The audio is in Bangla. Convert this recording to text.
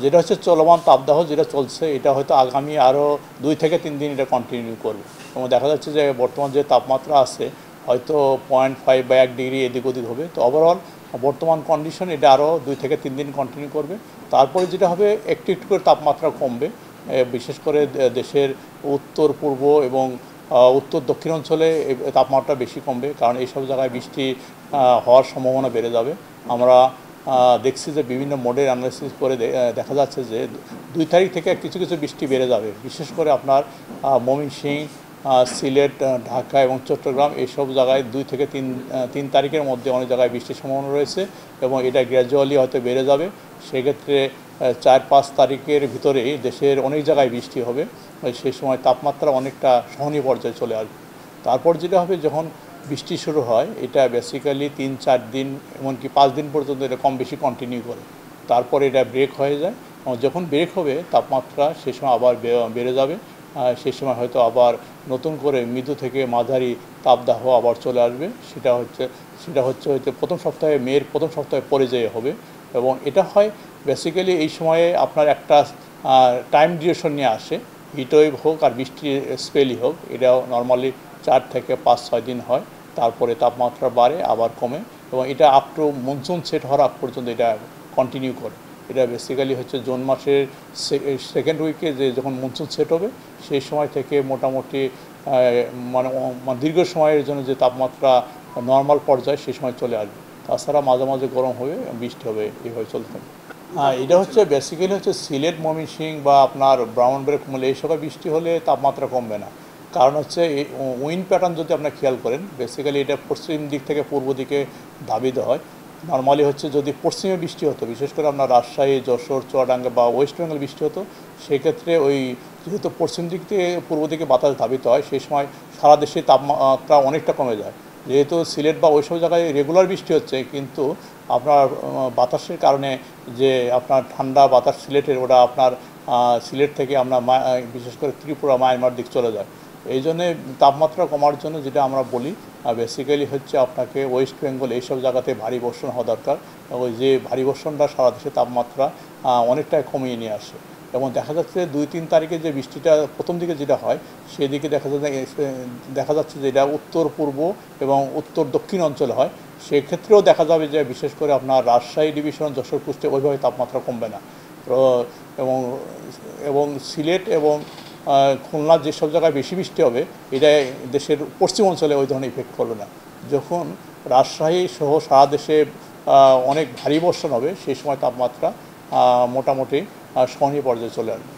যেটা হচ্ছে চলমান তাপদাহ যেটা চলছে, এটা হয়তো আগামী আরও 2 থেকে 3 দিন এটা কন্টিনিউ করবে। এবং দেখা যাচ্ছে যে বর্তমান যে তাপমাত্রা আছে হয়তো 0.5 বা 1 ডিগ্রি এদিক ওদিক হবে। তো ওভারঅল বর্তমান কন্ডিশন এটা আরও 2 থেকে 3 দিন কন্টিনিউ করবে। তারপরে যেটা হবে একটু একটু করে তাপমাত্রা কমবে, বিশেষ করে দেশের উত্তর পূর্ব এবং উত্তর দক্ষিণ অঞ্চলে তাপমাত্রা বেশি কমবে, কারণ এইসব জায়গায় বৃষ্টি হওয়ার সম্ভাবনা বেড়ে যাবে। আমরা দেখছি যে বিভিন্ন মোডের অ্যানালাইসিস করে দেখা যাচ্ছে যে 2 তারিখ থেকে কিছু কিছু বৃষ্টি বেড়ে যাবে, বিশেষ করে আপনার ময়মনসিংহ, সিলেট, ঢাকা এবং চট্টগ্রাম এইসব জায়গায় 2 থেকে 3 তারিখের মধ্যে অনেক জায়গায় বৃষ্টির সম্ভাবনা রয়েছে এবং এটা গ্র্যাজুয়ালি হয়তো বেড়ে যাবে। সেক্ষেত্রে 4-5 তারিখের ভিতরেই দেশের অনেক জায়গায় বৃষ্টি হবে। সেই সময় তাপমাত্রা অনেকটা সহনীয় পর্যায়ে চলে আসবে। তারপর যেটা হবে, যখন বৃষ্টি শুরু হয় এটা বেসিক্যালি 3-4 দিন এমনকি 5 দিন পর্যন্ত এটা কম বেশি কন্টিনিউ করে, তারপরে এটা ব্রেক হয়ে যায়। যখন ব্রেক হবে তাপমাত্রা সে সময় আবার বেড়ে যাবে। সেই সময় হয়তো আবার নতুন করে মৃদু থেকে মাঝারি তাপদাহ আবার চলে আসবে। সেটা হচ্ছে হয়তো মের প্রথম সপ্তাহে পর্যায়ে হবে। এবং এটা হয় বেসিক্যালি এই সময়ে আপনার একটা টাইম ডিউরেশন নিয়ে আসে, হিটওয়েভ হোক আর বৃষ্টির স্পেলই হোক, এটাও নর্মালি 4 থেকে 5-6 দিন হয়। তারপরে তাপমাত্রা বাড়ে আবার কমে এবং এটা আপ টু মনসুন সেট হওয়ার আগ পর্যন্ত এটা কন্টিনিউ করে। এটা বেসিক্যালি হচ্ছে জুন মাসের সেকেন্ড উইকে যে যখন মনসুন সেট হবে সেই সময় থেকে মোটামুটি মানে দীর্ঘ সময়ের জন্য যে তাপমাত্রা নর্মাল পর্যায়ে সেই সময় চলে আসবে। তাছাড়া মাঝে মাঝে গরম হবে, বৃষ্টি হবে, এইভাবে চলতে থাকবে। এটা হচ্ছে বেসিক্যালি হচ্ছে সিলেট, ময়মনসিংহ বা আপনার ব্রাহ্মণবাড়িয়া, কুমিল্লা এই সব বৃষ্টি হলে তাপমাত্রা কমবে না। কারণ হচ্ছে এই উইন্ড প্যাটার্ন যদি আপনার খেয়াল করেন, বেসিক্যালি এটা পশ্চিম দিক থেকে পূর্ব দিকে ধাবিত হয়। নর্মালি হচ্ছে যদি পশ্চিমে বৃষ্টি হতো, বিশেষ করে আপনার রাজশাহী, যশোর, চুয়াডাঙ্গা বা ওয়েস্ট বেঙ্গল বৃষ্টি হতো, সেক্ষেত্রে ওই যেহেতু পশ্চিম দিক থেকে পূর্ব দিকে বাতাস ধাবিত হয়, সেই সময় সারা দেশে তাপমাত্রা অনেকটা কমে যায়। যেহেতু সিলেট বা ওইসব জায়গায় রেগুলার বৃষ্টি হচ্ছে, কিন্তু আপনার বাতাসের কারণে যে আপনার ঠান্ডা বাতাস সিলেটের, ওটা আপনার সিলেট থেকে আমরা বিশেষ করে ত্রিপুরা, মায়ানমার দিক চলে যায়। এই জন্যে তাপমাত্রা কমার জন্য যেটা আমরা বলি বেসিক্যালি হচ্ছে আপনাকে ওয়েস্ট বেঙ্গল এইসব জায়গাতে ভারী বর্ষণ হওয়া দরকার। ওই যে ভারী বর্ষণটা সারা দেশে তাপমাত্রা অনেকটাই কমিয়ে নিয়ে আসে। এবং দেখা যাচ্ছে 2-3 তারিখে যে বৃষ্টিটা প্রথম দিকে যেটা হয়, সেদিকে দেখা যাচ্ছে যে এটা উত্তর পূর্ব এবং উত্তর দক্ষিণ অঞ্চলে হয়। সেক্ষেত্রেও দেখা যাবে যে বিশেষ করে আপনার রাজশাহী ডিভিশন, যশোর, কুষ্টিয়া ওইভাবে তাপমাত্রা কমবে না। তো এবং এবং সিলেট এবং খুলনার যেসব জায়গায় বেশি বৃষ্টি হবে, এটা দেশের পশ্চিম অঞ্চলে ওই ধরনের ইফেক্ট করবে না। যখন রাজশাহী সহ সারা দেশে অনেক ভারী বর্ষণ হবে, সেই সময় তাপমাত্রা মোটামুটি সহনীয় পর্যায়ে চলে আসবে।